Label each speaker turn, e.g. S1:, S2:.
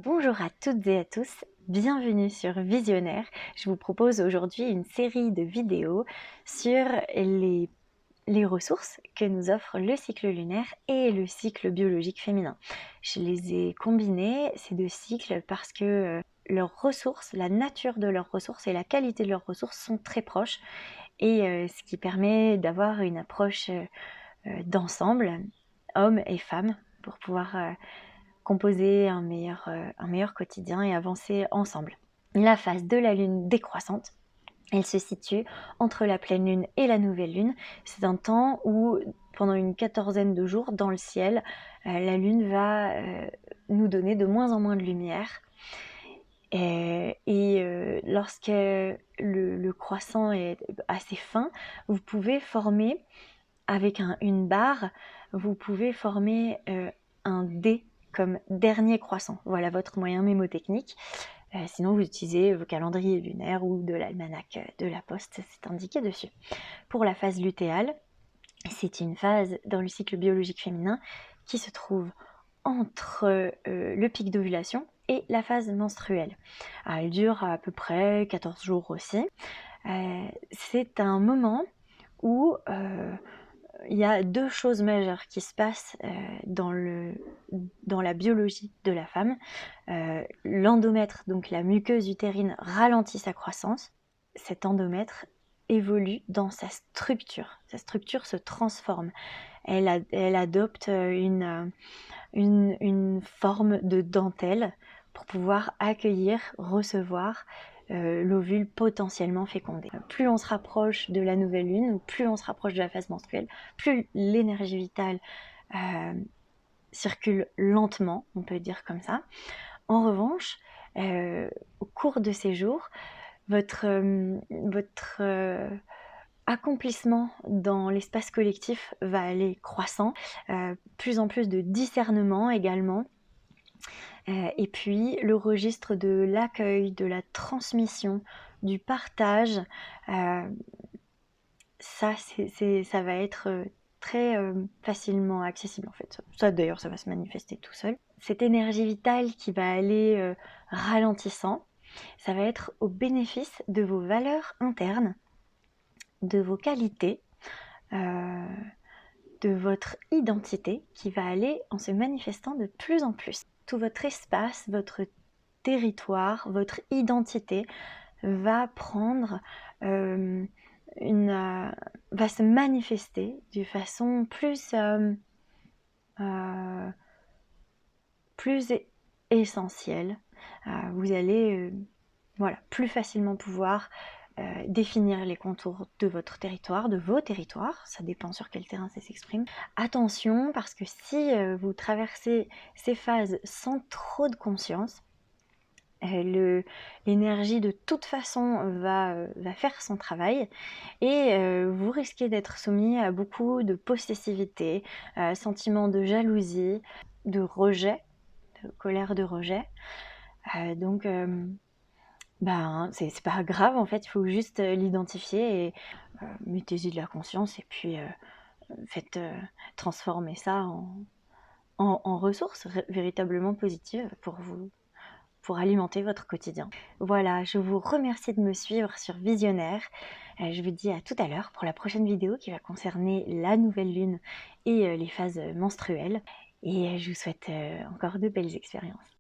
S1: Bonjour à toutes et à tous, bienvenue sur Visionnaire. Je vous propose aujourd'hui une série de vidéos sur les ressources que nous offre le cycle lunaire et le cycle biologique féminin. Je les ai combinés, ces deux cycles, parce que leurs ressources, la nature de leurs ressources et la qualité de leurs ressources sont très proches et ce qui permet d'avoir une approche d'ensemble, hommes et femmes, pour pouvoir composer un meilleur quotidien et avancer ensemble. La phase de la lune décroissante, elle se situe entre la pleine lune et la nouvelle lune. C'est un temps où, pendant une quatorzaine de jours, dans le ciel, la lune va nous donner de moins en moins de lumière. Lorsque le croissant est assez fin, vous pouvez former, avec une barre, vous pouvez former un D comme dernier croissant. Voilà votre moyen mémotechnique. Sinon, vous utilisez vos calendriers lunaires ou de l'almanach de la Poste, c'est indiqué dessus. Pour la phase lutéale, c'est une phase dans le cycle biologique féminin qui se trouve entre le pic d'ovulation et la phase menstruelle. Elle dure à peu près 14 jours aussi. C'est un moment où il y a deux choses majeures qui se passent dans la biologie de la femme. L'endomètre, donc la muqueuse utérine, ralentit sa croissance. Cet endomètre évolue dans sa structure. Sa structure se transforme. Elle adopte une forme de dentelle pour pouvoir accueillir, recevoir l'ovule potentiellement fécondé. Plus on se rapproche de la nouvelle lune, ou plus on se rapproche de la phase menstruelle, plus l'énergie vitale circule lentement, on peut dire comme ça. En revanche, au cours de ces jours, votre accomplissement dans l'espace collectif va aller croissant, plus en plus de discernement également. Et puis le registre de l'accueil, de la transmission, du partage, ça va être très facilement accessible en fait. Ça d'ailleurs, ça va se manifester tout seul. Cette énergie vitale qui va aller ralentissant, ça va être au bénéfice de vos valeurs internes, de vos qualités, de votre identité qui va aller en se manifestant de plus en plus. Tout votre espace, votre territoire, votre identité va prendre va se manifester de façon plus essentielle. Vous allez plus facilement pouvoir définir les contours de votre territoire, de vos territoires, ça dépend sur quel terrain ça s'exprime. Attention, parce que si vous traversez ces phases sans trop de conscience, l'énergie de toute façon va faire son travail et vous risquez d'être soumis à beaucoup de possessivité, sentiment de jalousie, de rejet, de colère de rejet. Donc c'est pas grave en fait, il faut juste l'identifier et mettez-y de la conscience et puis faites transformer ça en ressources véritablement positives pour alimenter votre quotidien. Voilà, je vous remercie de me suivre sur Visionnaire. Je vous dis à tout à l'heure pour la prochaine vidéo qui va concerner la nouvelle lune et les phases menstruelles. Et je vous souhaite encore de belles expériences.